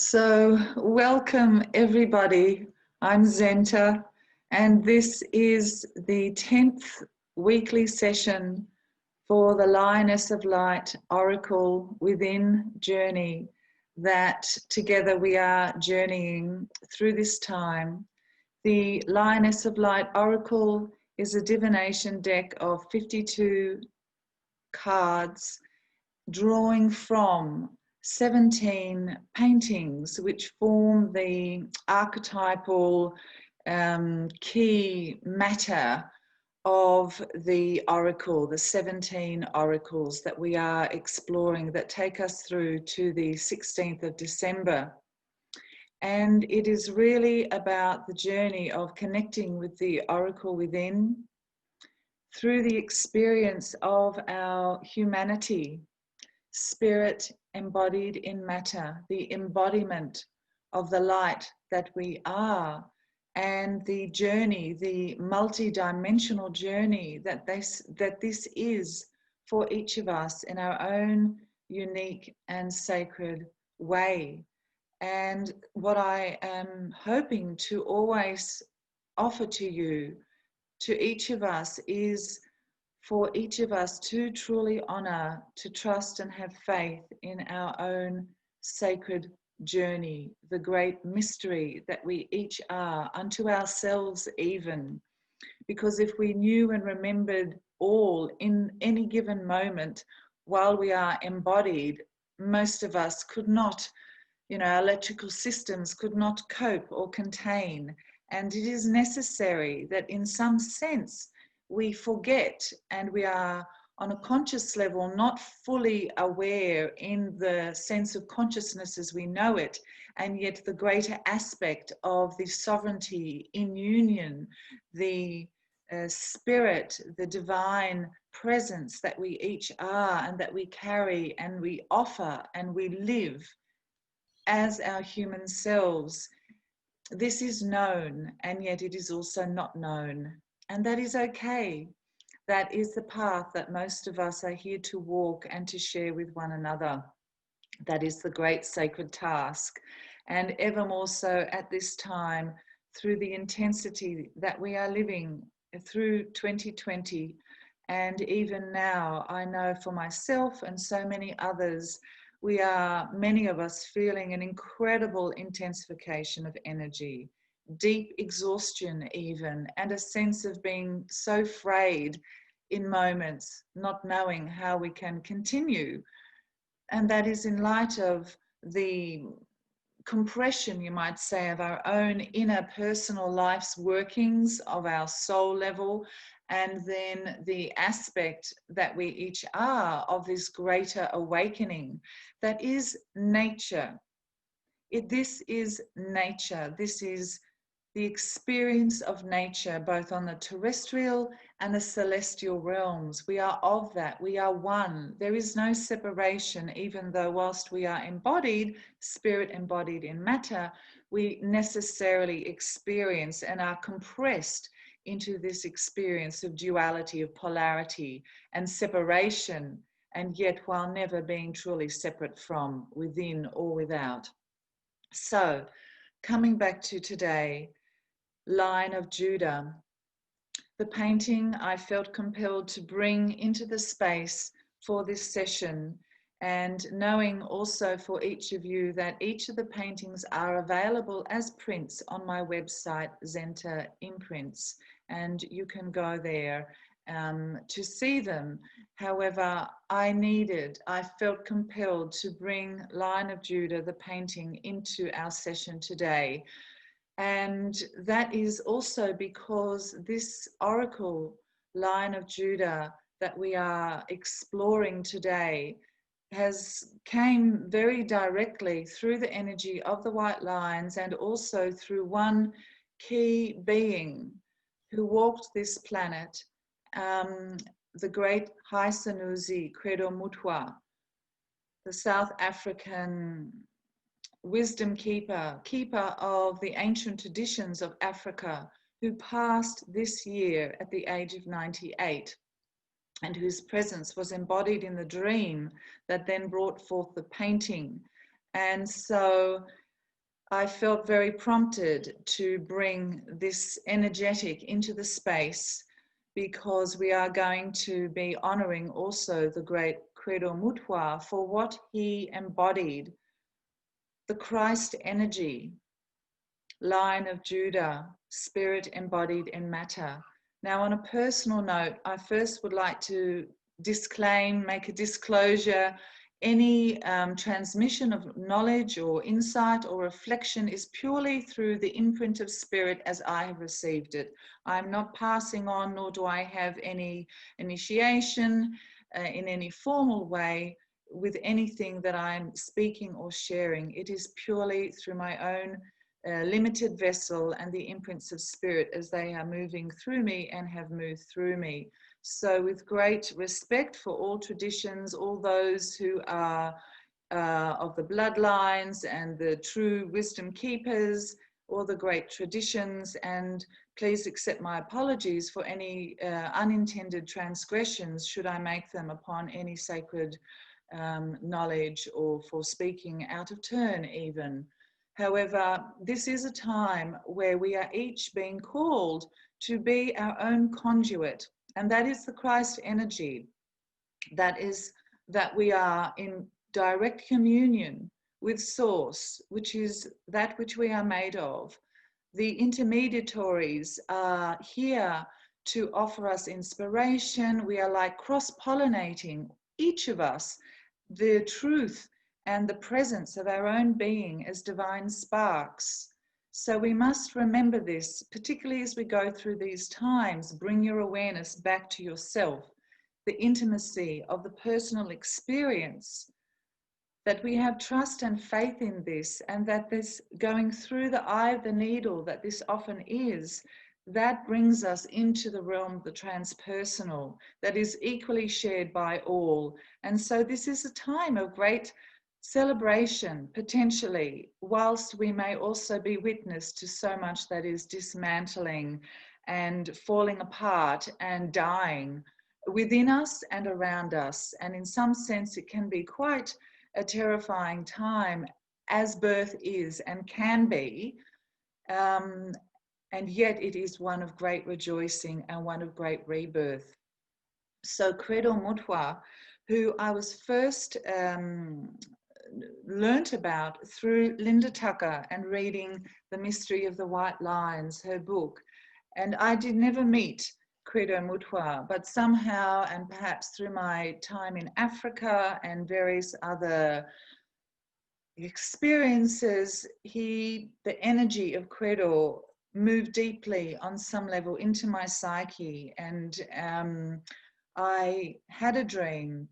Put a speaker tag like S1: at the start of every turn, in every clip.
S1: So, welcome everybody. I'm Zenta, and this is the 10th weekly session for the Lioness of Light Oracle Within Journey, that together we are journeying through this time. The Lioness of Light Oracle is a divination deck of 52 cards, drawing from 17 paintings which form the archetypal key matter of the oracle, the 17 oracles that we are exploring that take us through to the 16th of December. And it is really about the journey of connecting with the oracle within through the experience of our humanity, spirit embodied in matter, the embodiment of the light that we are, and the journey, the multi-dimensional journey that this is for each of us in our own unique and sacred way. And what I am hoping to always offer to you, to each of us, is for each of us to truly honor, to trust and have faith in our own sacred journey, the great mystery that we each are, unto ourselves even. Because if we knew and remembered all in any given moment while we are embodied, most of us could not, our electrical systems could not cope or contain. And it is necessary that in some sense we forget, and we are on a conscious level not fully aware in the sense of consciousness as we know it, and yet the greater aspect of the sovereignty in union, the spirit, the divine presence that we each are and that we carry and we offer and we live as our human selves. This is known, and yet it is also not known. And that is okay. That is the path that most of us are here to walk and to share with one another. That is the great sacred task. And ever more so at this time, through the intensity that we are living through 2020. And even now, I know for myself and so many others, we are, many of us, feeling an incredible intensification of energy, deep exhaustion even, and a sense of being so frayed in moments, not knowing how we can continue. And that is in light of the compression, you might say, of our own inner personal life's workings, of our soul level, and then the aspect that we each are of this greater awakening that is nature. This is nature. This is the experience of nature, both on the terrestrial and the celestial realms. We are of that. We are one. There is no separation, even though whilst we are embodied, spirit embodied in matter, we necessarily experience and are compressed into this experience of duality, of polarity and separation, and yet while never being truly separate from within or without. So, coming back to today, Lion of Judah, the painting I felt compelled to bring into the space for this session, and knowing also for each of you that each of the paintings are available as prints on my website, zentaimprints, and you can go there to see them. However, I felt compelled to bring Lion of Judah, the painting, into our session today. And that is also because this oracle, Lion of Judah, that we are exploring today came very directly through the energy of the white lions, and also through one key being who walked this planet, the great Hai Sanusi Credo Mutwa, the South African wisdom keeper of the ancient traditions of Africa, who passed this year at the age of 98, and whose presence was embodied in the dream that then brought forth the painting. And so I felt very prompted to bring this energetic into the space, because we are going to be honoring also the great Credo Mutwa for what he embodied, the Christ energy, Lion of Judah, spirit embodied in matter. Now, on a personal note, I first would like to disclaim, make a disclosure. Any transmission of knowledge or insight or reflection is purely through the imprint of spirit as I have received it. I'm not passing on, nor do I have any initiation in any formal way with anything that I'm speaking or sharing. It is purely through my own limited vessel and the imprints of spirit as they are moving through me and have moved through me. So with great respect for all traditions, all those who are of the bloodlines and the true wisdom keepers, all the great traditions, and please accept my apologies for any unintended transgressions should I make them upon any sacred knowledge or for speaking out of turn even. However, this is a time where we are each being called to be our own conduit, and that is the Christ energy. That is that we are in direct communion with Source, which is that which we are made of. The intermediaries are here to offer us inspiration. We are like cross-pollinating, each of us, the truth and the presence of our own being as divine sparks. So we must remember this, particularly as we go through these times. Bring your awareness back to yourself, the intimacy of the personal experience, that we have trust and faith in this, and that this going through the eye of the needle that this often is, that brings us into the realm of the transpersonal that is equally shared by all. And so this is a time of great celebration, potentially, whilst we may also be witness to so much that is dismantling and falling apart and dying within us and around us. And in some sense, it can be quite a terrifying time, as birth is and can be, and yet it is one of great rejoicing and one of great rebirth. So Credo Mutwa, who I was first learnt about through Linda Tucker and reading The Mystery of the White Lines, her book, and I did never meet Credo Mutwa, but somehow, and perhaps through my time in Africa and various other experiences, the energy of Credo moved deeply on some level into my psyche. And I had a dream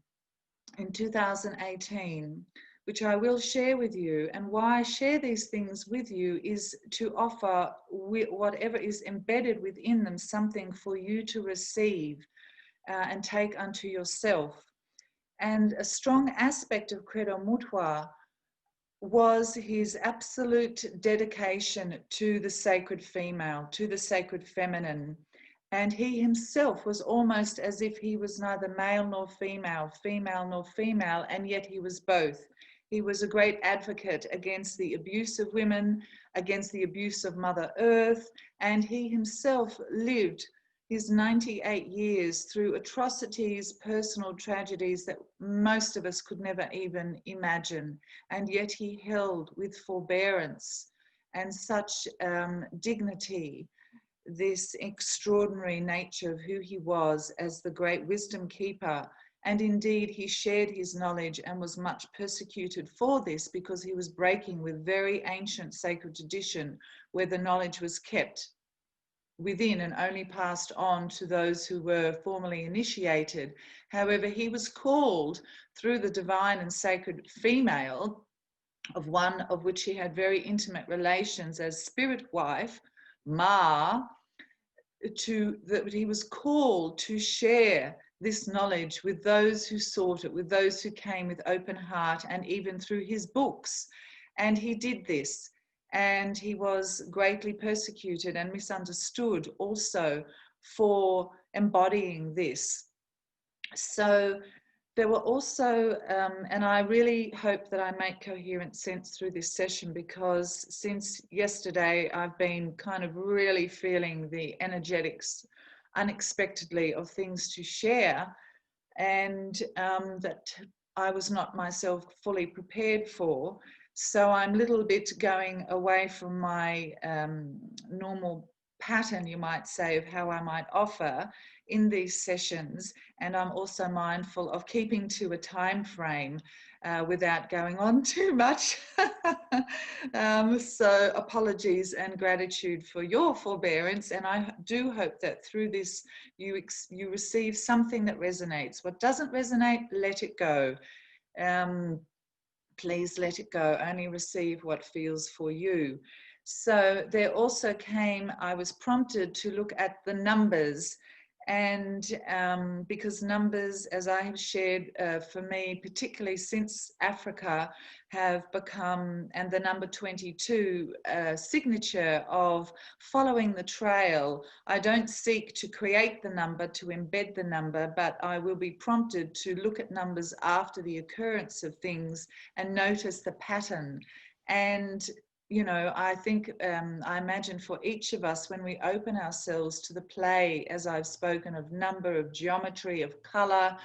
S1: in 2018, which I will share with you. And why I share these things with you is to offer whatever is embedded within them something for you to receive and take unto yourself. And a strong aspect of Credo Mutwa was his absolute dedication to the sacred female, to the sacred feminine. And he himself was almost as if he was neither male nor female, female nor female, and yet he was both. He was a great advocate against the abuse of women, against the abuse of Mother Earth, and he himself lived his 98 years through atrocities, personal tragedies that most of us could never even imagine. And yet he held with forbearance and such dignity this extraordinary nature of who he was as the great wisdom keeper. And indeed, he shared his knowledge and was much persecuted for this, because he was breaking with very ancient sacred tradition where the knowledge was kept within and only passed on to those who were formally initiated. However, he was called through the divine and sacred female, of one of which he had very intimate relations as spirit wife, Ma, that he was called to share this knowledge with those who sought it, with those who came with open heart, and even through his books. And he did this, and he was greatly persecuted and misunderstood also for embodying this. So there were also, and I really hope that I make coherent sense through this session, because since yesterday I've been kind of really feeling the energetics unexpectedly of things to share, and that I was not myself fully prepared for. So I'm a little bit going away from my normal pattern, you might say, of how I might offer in these sessions. And I'm also mindful of keeping to a time frame without going on too much. So apologies and gratitude for your forbearance. And I do hope that through this, you receive something that resonates. What doesn't resonate, let it go. Please let it go. Only receive what feels for you. So there also came, I was prompted to look at the numbers, and because numbers, as I have shared, for me, particularly since Africa, have become, and the number 22, signature of following the trail. I don't seek to create the number, to embed the number, but I will be prompted to look at numbers after the occurrence of things and notice the pattern. And you know, I think, I imagine for each of us, when we open ourselves to the play, as I've spoken, of number, of geometry, of color,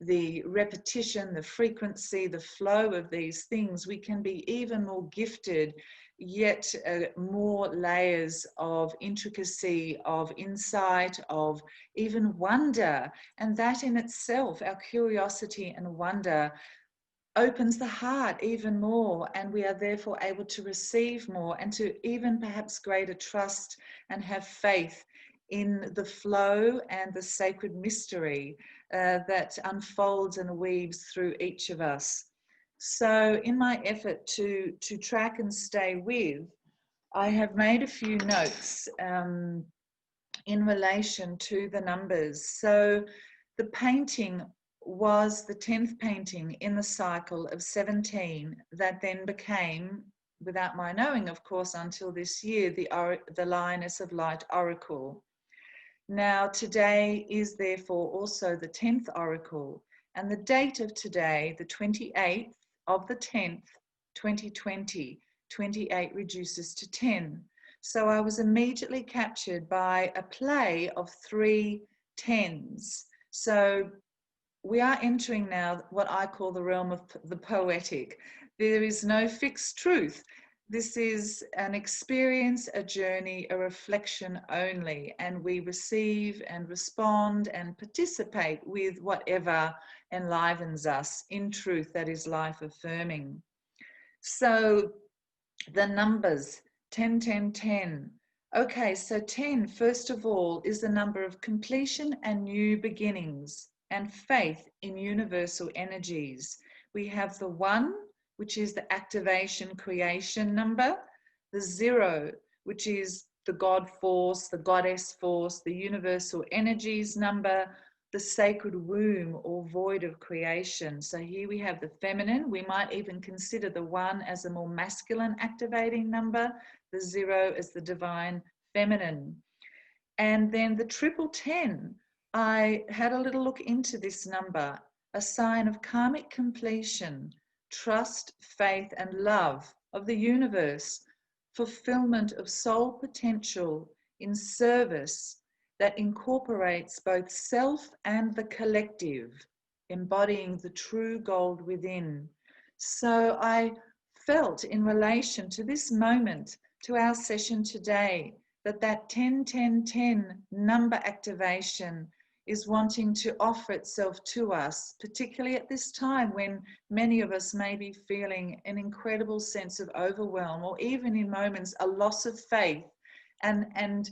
S1: the repetition, the frequency, the flow of these things, we can be even more gifted, yet more layers of intricacy, of insight, of even wonder. And that in itself, our curiosity and wonder, opens the heart even more, and we are therefore able to receive more and to even perhaps greater trust and have faith in the flow and the sacred mystery that unfolds and weaves through each of us. So in my effort to track and stay with, I have made a few notes in relation to the numbers. So the painting was the 10th painting in the cycle of 17 that then became, without my knowing, of course, until this year, the Lioness of Light Oracle. Now, today is therefore also the 10th Oracle, and the date of today, the 28th of the 10th, 2020, 28 reduces to 10. So I was immediately captured by a play of 3 tens. So we are entering now what I call the realm of the poetic. There is no fixed truth. This is an experience, a journey, a reflection only, and we receive and respond and participate with whatever enlivens us. In truth, that is life affirming. So the numbers, 10, 10, 10. Okay, so 10, first of all, is the number of completion and new beginnings and faith in universal energies. We have the 1, which is the activation creation number, the 0, which is the God force, the goddess force, the universal energies number, the sacred womb or void of creation. So here we have the feminine. We might even consider the 1 as a more masculine activating number, the 0 as the divine feminine. And then the 1010, I had a little look into this number, a sign of karmic completion, trust, faith, and love of the universe, fulfillment of soul potential in service that incorporates both self and the collective, embodying the true gold within. So I felt in relation to this moment, to our session today, that 10, 10, 10 number activation is wanting to offer itself to us, particularly at this time when many of us may be feeling an incredible sense of overwhelm, or even in moments a loss of faith and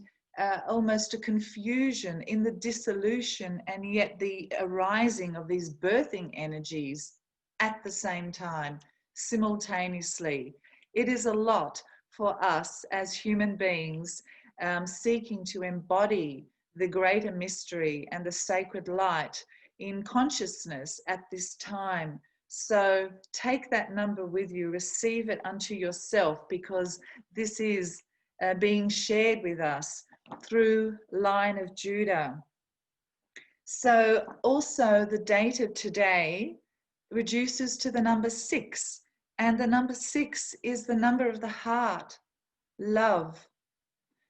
S1: almost a confusion in the dissolution and yet the arising of these birthing energies at the same time, simultaneously. It is a lot for us as human beings seeking to embody the greater mystery and the sacred light in consciousness at this time. So take that number with you, receive it unto yourself, because this is being shared with us through Line of Judah. So also the date of today reduces to the number 6. And the number 6 is the number of the heart, love.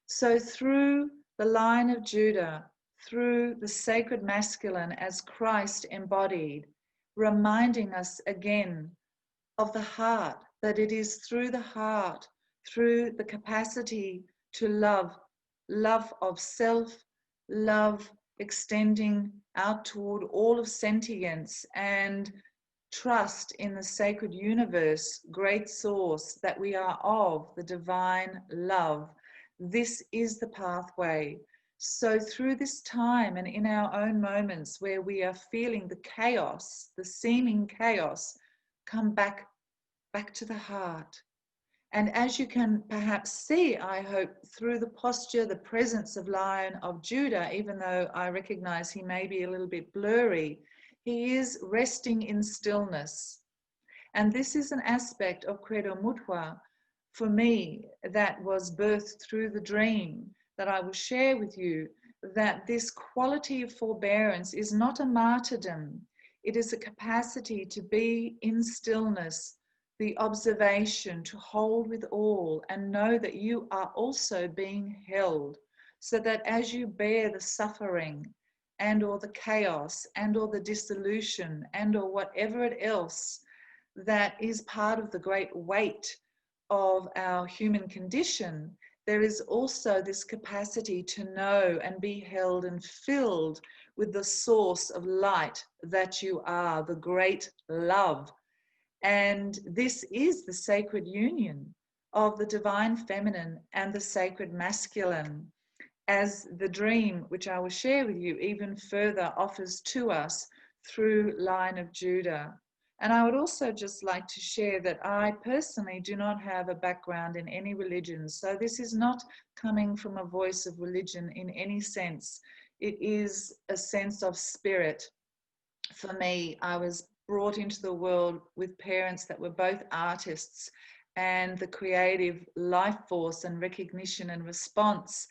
S1: So through the line of Judah, through the sacred masculine as Christ embodied, reminding us again of the heart, that it is through the heart, through the capacity to love, love of self, love extending out toward all of sentience, and trust in the sacred universe, great source, that we are of the divine love. This is the pathway. So through this time and in our own moments where we are feeling the chaos, the seeming chaos, come back to the heart. And as you can perhaps see, I hope, through the posture, the presence of Lion of Judah, even though I recognize he may be a little bit blurry, he is resting in stillness. And this is an aspect of Credo Mutwa for me that was birthed through the dream that I will share with you, that this quality of forbearance is not a martyrdom. It is a capacity to be in stillness, the observation, to hold with all and know that you are also being held, so that as you bear the suffering and or the chaos and or the dissolution and or whatever it else that is part of the great weight of our human condition, there is also this capacity to know and be held and filled with the source of light that you are, the great love. And this is the sacred union of the divine feminine and the sacred masculine, as the dream, which I will share with you even further, offers to us through Line of Judah. And I would also just like to share that I personally do not have a background in any religion. So this is not coming from a voice of religion in any sense. It is a sense of spirit. For me, I was brought into the world with parents that were both artists, and the creative life force and recognition and response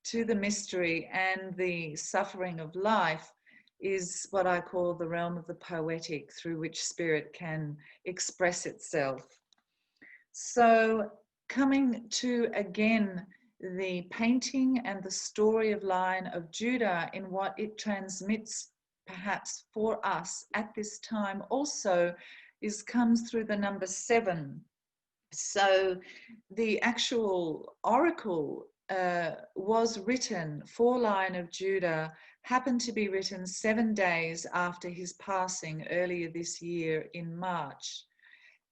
S1: to the mystery and the suffering of life is what I call the realm of the poetic, through which spirit can express itself. So coming to again the painting and the story of Lion of Judah in what it transmits perhaps for us at this time also comes through the number 7. So the actual oracle was written for Lion of Judah, happened to be written 7 days after his passing earlier this year in March.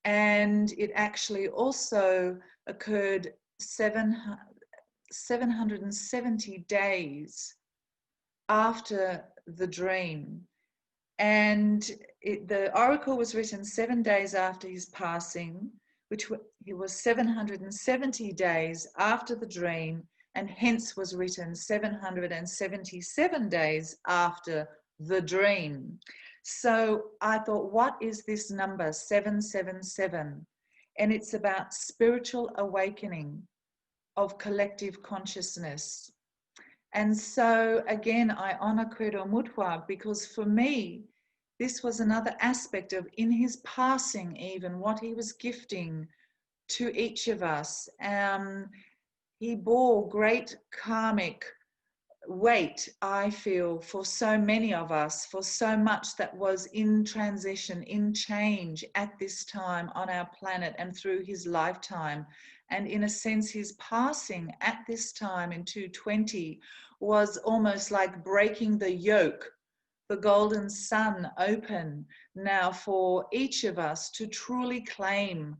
S1: And it actually also occurred 770 days after the dream. And the oracle was written 7 days after his passing, which was 770 days after the dream, and hence was written 777 days after the dream. So I thought, what is this number 777? And it's about spiritual awakening of collective consciousness. And so again, I honor Credo Mutwa because for me, this was another aspect of, in his passing even, what he was gifting to each of us. He bore great karmic weight, I feel, for so many of us, for so much that was in transition, in change at this time on our planet and through his lifetime. And in a sense, his passing at this time in 220 was almost like breaking the yoke, the golden sun open now for each of us to truly claim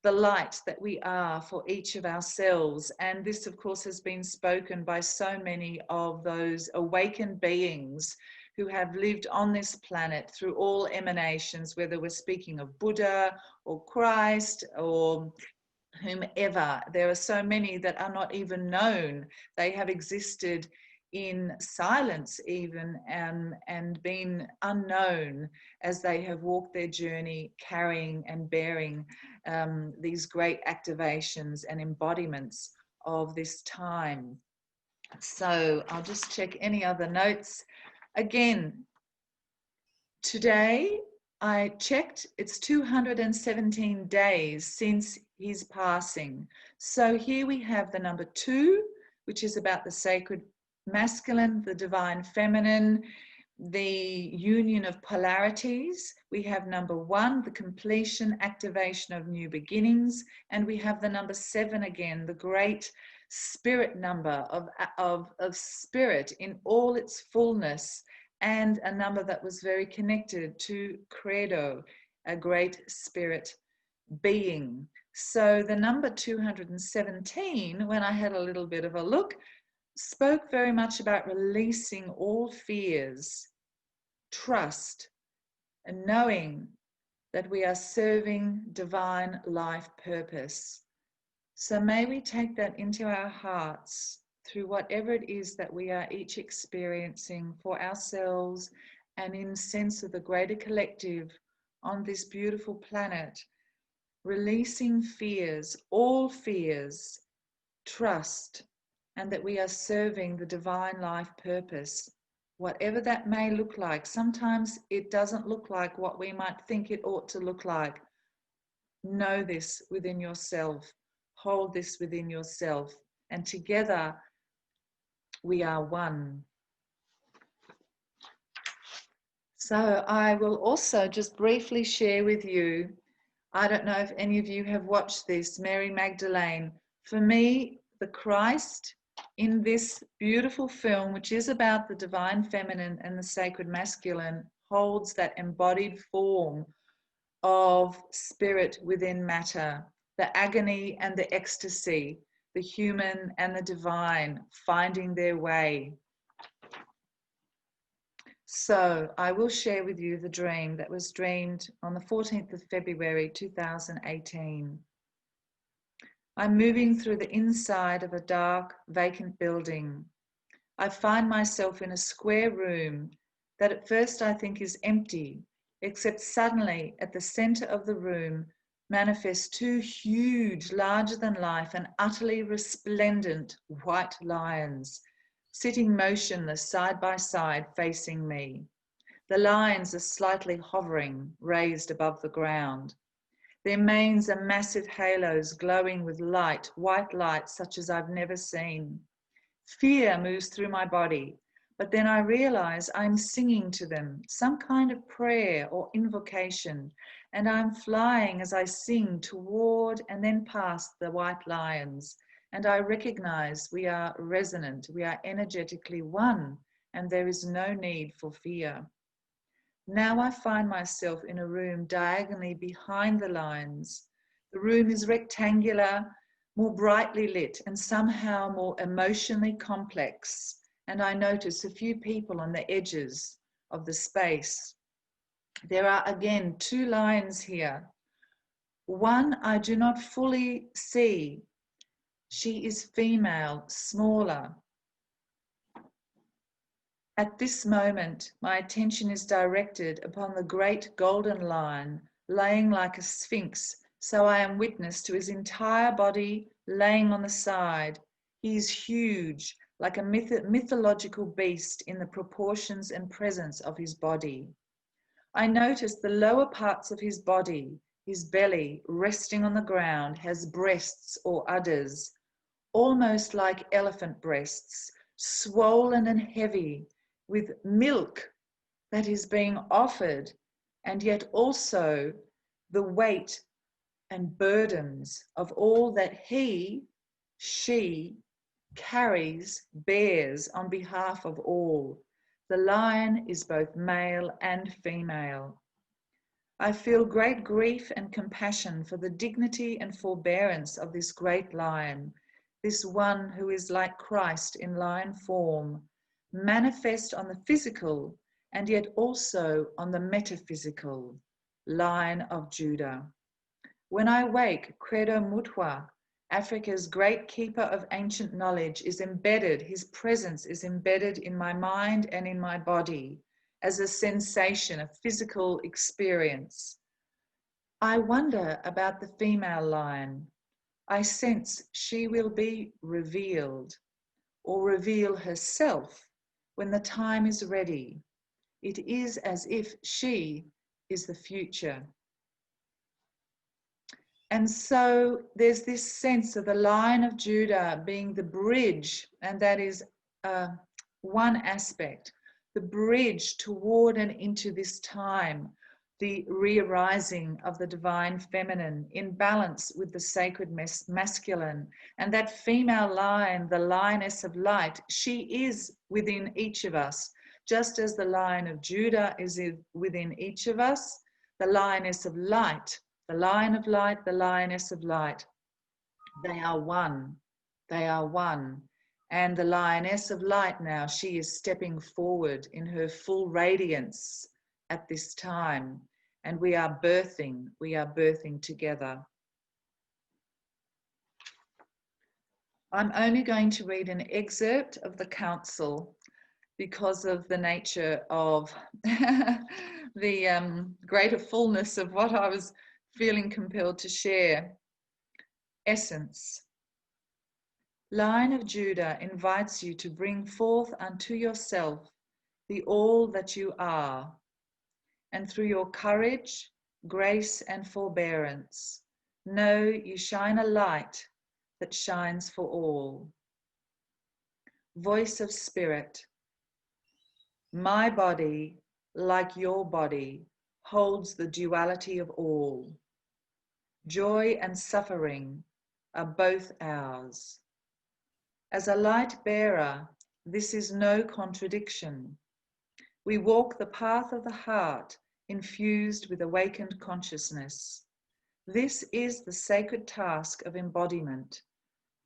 S1: the light that we are for each of ourselves. And this, of course, has been spoken by so many of those awakened beings who have lived on this planet through all emanations, whether we're speaking of Buddha or Christ or whomever. There are so many that are not even known. They have existed in silence even and been unknown as they have walked their journey, carrying and bearing these great activations and embodiments of this time. So I'll just check any other notes. Again, today I checked, it's 217 days since his passing. So here we have the number 2, which is about the sacred masculine, the divine feminine, the union of polarities. We have number 1, the completion, activation of new beginnings. And we have the number 7 again, the great spirit number of spirit in all its fullness, and a number that was very connected to Credo, a great spirit being. So the number 217, when I had a little bit of a look, spoke very much about releasing all fears, trust, and knowing that we are serving divine life purpose. So may we take that into our hearts through whatever it is that we are each experiencing for ourselves and in sense of the greater collective on this beautiful planet, releasing fears, all fears, trust, and that we are serving the divine life purpose, whatever that may look like. Sometimes it doesn't look like what we might think it ought to look like. Know this within yourself. Hold this within yourself. And together we are one. So I will also just briefly share with you, I don't know if any of you have watched this, Mary Magdalene. For me, the Christ in this beautiful film, which is about the divine feminine and the sacred masculine, holds that embodied form of spirit within matter, the agony and the ecstasy, the human and the divine finding their way. So I will share with you the dream that was dreamed on the 14th of February 2018. I'm moving through the inside of a dark, vacant building. I find myself in a square room that at first I think is empty, except suddenly at the center of the room manifest 2 huge, larger than life and utterly resplendent white lions, sitting motionless side by side facing me. The lions are slightly hovering, raised above the ground. Their manes are massive halos glowing with light, white light such as I've never seen. Fear moves through my body, but then I realize I'm singing to them, some kind of prayer or invocation, and I'm flying as I sing toward and then past the white lions. And I recognize we are resonant, we are energetically one, and there is no need for fear. Now I find myself in a room diagonally behind the lions. The room is rectangular, more brightly lit, and somehow more emotionally complex. And I notice a few people on the edges of the space. There are again 2 lions here. One I do not fully see. She is female, smaller. At this moment, my attention is directed upon the great golden lion, laying like a sphinx, so I am witness to his entire body laying on the side. He is huge, like a mythological beast in the proportions and presence of his body. I notice the lower parts of his body, his belly, resting on the ground, has breasts or udders, almost like elephant breasts, swollen and heavy, with milk that is being offered, and yet also the weight and burdens of all that she carries, bears on behalf of all. The lion is both male and female. I feel great grief and compassion for the dignity and forbearance of this great lion, this one who is like Christ in lion form, manifest on the physical and yet also on the metaphysical, Lion of Judah. When I wake, Credo Mutwa, Africa's great keeper of ancient knowledge, is embedded, his presence is embedded in my mind and in my body as a sensation, a physical experience. I wonder about the female lion. I sense she will be revealed or reveal herself when the time is ready. It is as if she is the future. And so there's this sense of the Lion of Judah being the bridge, and that is one aspect, the bridge toward and into this time, the re-arising of the divine feminine in balance with the sacred masculine. And that female lion, the lioness of light, she is within each of us, just as the Lion of Judah is within each of us, the lioness of light. The lion of light, the lioness of light, they are one. They are one. And the lioness of light now, she is stepping forward in her full radiance at this time. And we are birthing together. I'm only going to read an excerpt of the council because of the nature of the greater fullness of what I was feeling compelled to share. Essence. Lion of Judah invites you to bring forth unto yourself the all that you are, and through your courage, grace, and forbearance, know you shine a light that shines for all. Voice of Spirit. My body, like your body, holds the duality of all. Joy and suffering are both ours. As a light bearer, this is no contradiction. We walk the path of the heart, infused with awakened consciousness. This is the sacred task of embodiment,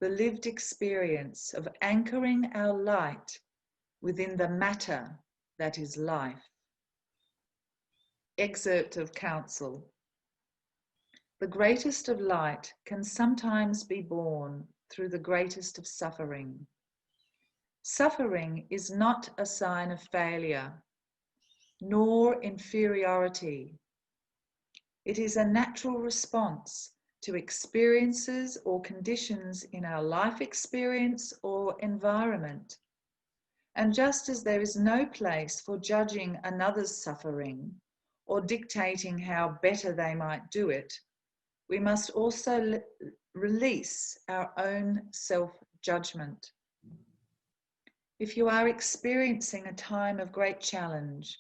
S1: the lived experience of anchoring our light within the matter that is life. Excerpt of counsel. The greatest of light can sometimes be born through the greatest of suffering. Suffering is not a sign of failure, nor inferiority. It is a natural response to experiences or conditions in our life experience or environment. And just as there is no place for judging another's suffering or dictating how better they might do it, we must also release our own self-judgment. If you are experiencing a time of great challenge,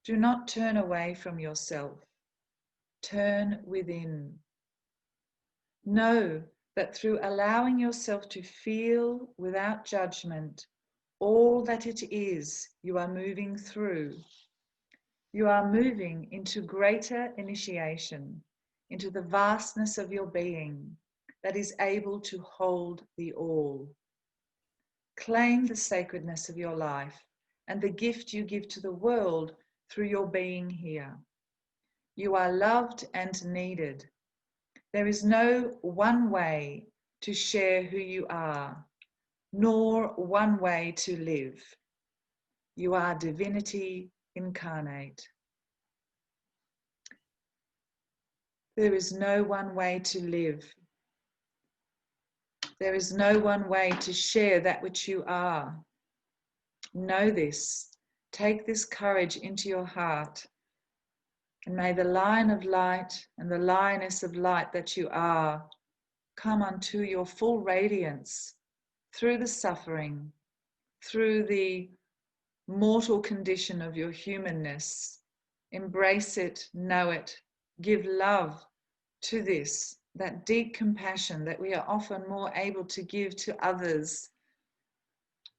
S1: do not turn away from yourself. Turn within. Know that through allowing yourself to feel without judgment all that it is you are moving through, you are moving into greater initiation, into the vastness of your being that is able to hold the all. Claim the sacredness of your life and the gift you give to the world through your being here. You are loved and needed. There is no one way to share who you are, nor one way to live. You are divinity incarnate. There is no one way to live. There is no one way to share that which you are. Know this. Take this courage into your heart. And may the Lion of Light and the Lioness of Light that you are come unto your full radiance through the suffering, through the mortal condition of your humanness. Embrace it, know it, give love to this, that deep compassion that we are often more able to give to others,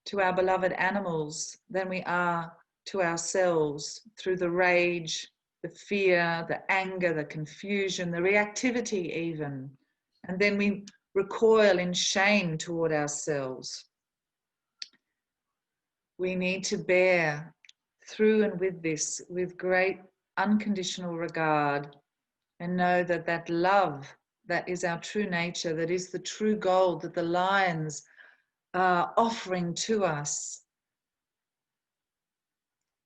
S1: to our beloved animals, than we are to ourselves, through the rage, the fear, the anger, the confusion, the reactivity even. And then we recoil in shame toward ourselves. We need to bear through and with this with great unconditional regard, and know that that love that is our true nature, that is the true gold that the lions are offering to us,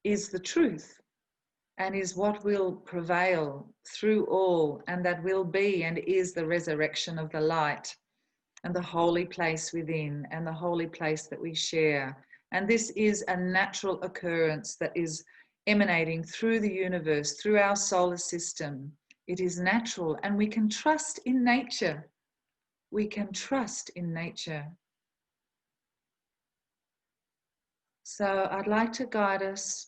S1: is the truth and is what will prevail through all, and that will be and is the resurrection of the light and the holy place within and the holy place that we share And this is a natural occurrence that is emanating through the universe, through our solar system. It is natural, and we can trust in nature. We can trust in nature. So I'd like to guide us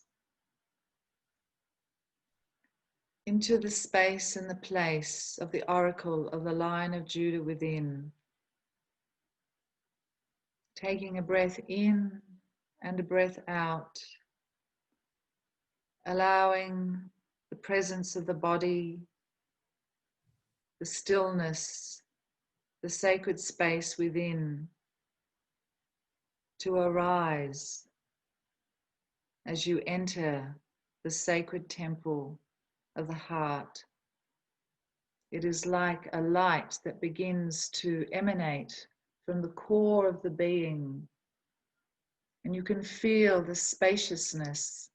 S1: into the space and the place of the oracle of the Lion of Judah within. Taking a breath in and a breath out, allowing the presence of the body, the stillness, the sacred space within to arise as you enter the sacred temple of the heart. It is like a light that begins to emanate from the core of the being, and you can feel the spaciousness,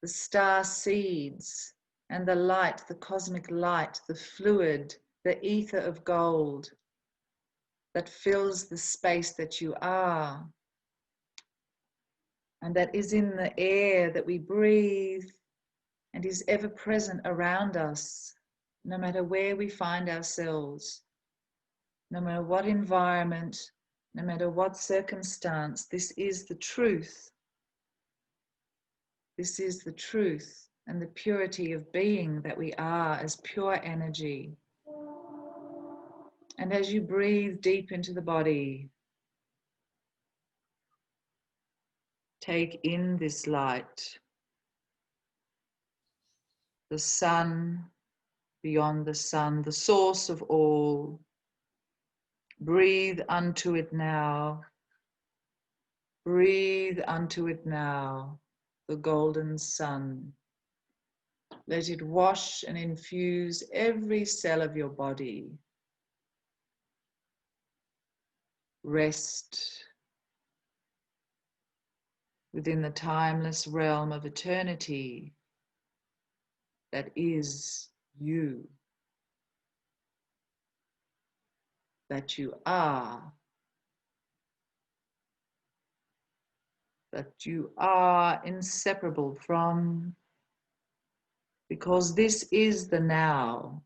S1: the star seeds, and the light, the cosmic light, the fluid, the ether of gold that fills the space that you are, and that is in the air that we breathe and is ever present around us, no matter where we find ourselves, no matter what environment, no matter what circumstance. This is the truth. This is the truth and the purity of being that we are as pure energy. And as you breathe deep into the body, take in this light, the sun, beyond the sun, the source of all. Breathe unto it now. Breathe unto it now, the golden sun. Let it wash and infuse every cell of your body. Rest within the timeless realm of eternity that is you. That you are. That you are inseparable from, because this is the now.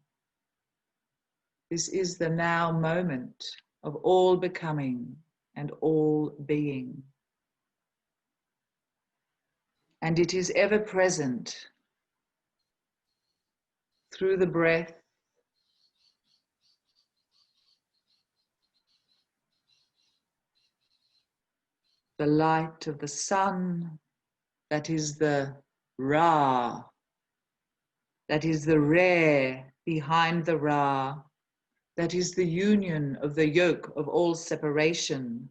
S1: This is the now moment of all becoming and all being. And it is ever present through the breath, the light of the sun, that is the Ra, that is the Re behind the Ra, that is the union of the yoke of all separation.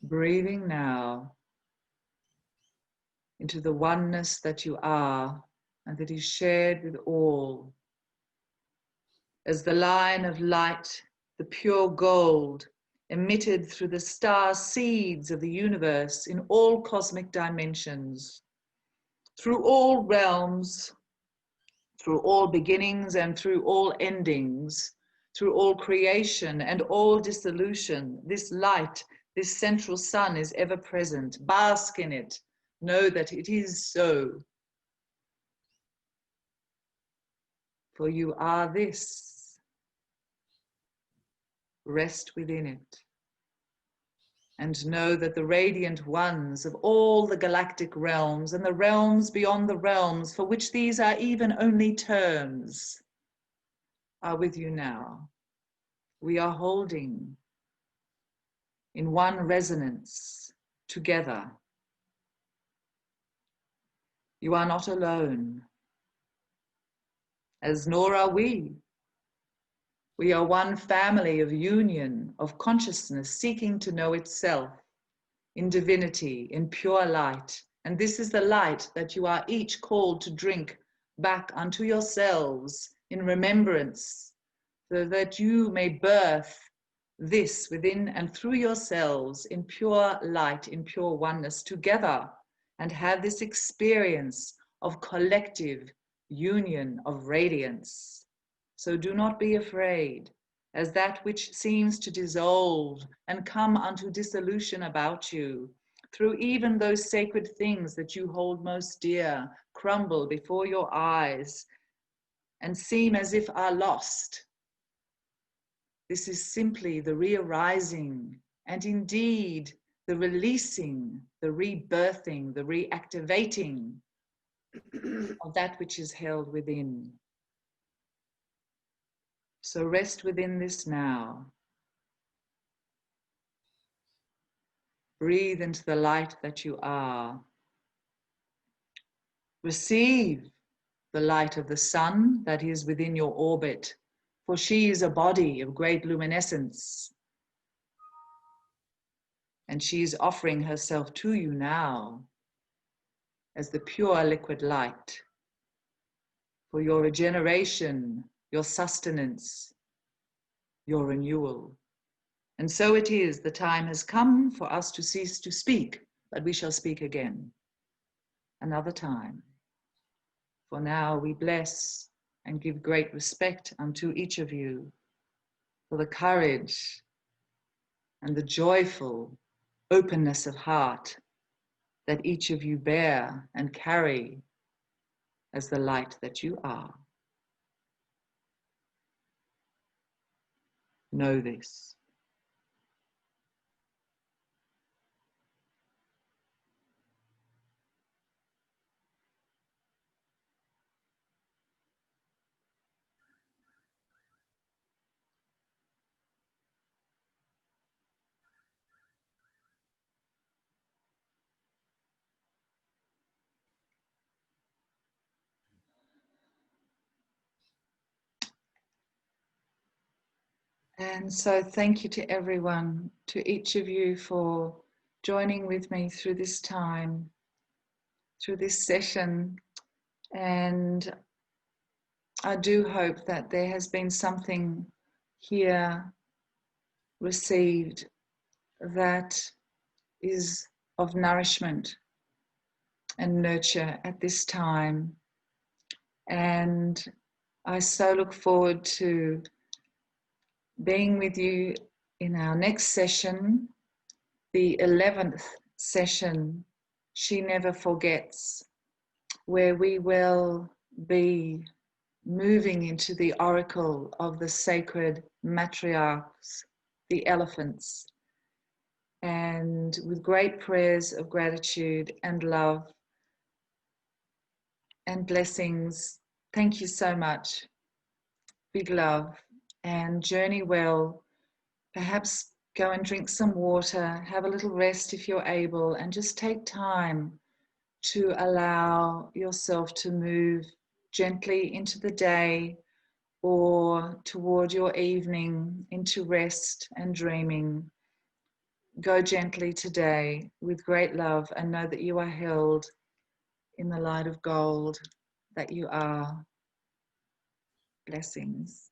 S1: Breathing now into the oneness that you are and that is shared with all. As the line of light, the pure gold, emitted through the star seeds of the universe in all cosmic dimensions, through all realms, through all beginnings and through all endings, through all creation and all dissolution, this light, this central sun is ever present. Bask in it. Know that it is so. For you are this. Rest within it. And know that the radiant ones of all the galactic realms and the realms beyond the realms, for which these are even only terms, are with you now. We are holding in one resonance together. You are not alone, as nor are we. We are one family of union, of consciousness seeking to know itself in divinity, in pure light. And this is the light that you are each called to drink back unto yourselves in remembrance, so that you may birth this within and through yourselves in pure light, in pure oneness together, and have this experience of collective union of radiance. So do not be afraid, as that which seems to dissolve and come unto dissolution about you, through even those sacred things that you hold most dear, crumble before your eyes and seem as if are lost. This is simply the re-arising and indeed the releasing, the rebirthing, the reactivating of that which is held within. So rest within this now. Breathe into the light that you are. Receive the light of the sun that is within your orbit, for she is a body of great luminescence. And she is offering herself to you now as the pure liquid light for your regeneration, your sustenance, your renewal. And so it is, the time has come for us to cease to speak, but we shall speak again another time. For now we bless and give great respect unto each of you for the courage and the joyful openness of heart that each of you bear and carry as the light that you are. Know this. And so thank you to everyone, to each of you for joining with me through this time, through this session. And I do hope that there has been something here received that is of nourishment and nurture at this time. And I so look forward to being with you in our next session, the 11th session, She Never Forgets, where we will be moving into the oracle of the sacred matriarchs, the elephants, and with great prayers of gratitude and love and blessings. Thank you so much. Big love, and journey well. Perhaps go and drink some water, have a little rest if you're able, and just take time to allow yourself to move gently into the day or toward your evening into rest and dreaming. Go gently today with great love and know that you are held in the light of gold that you are. Blessings.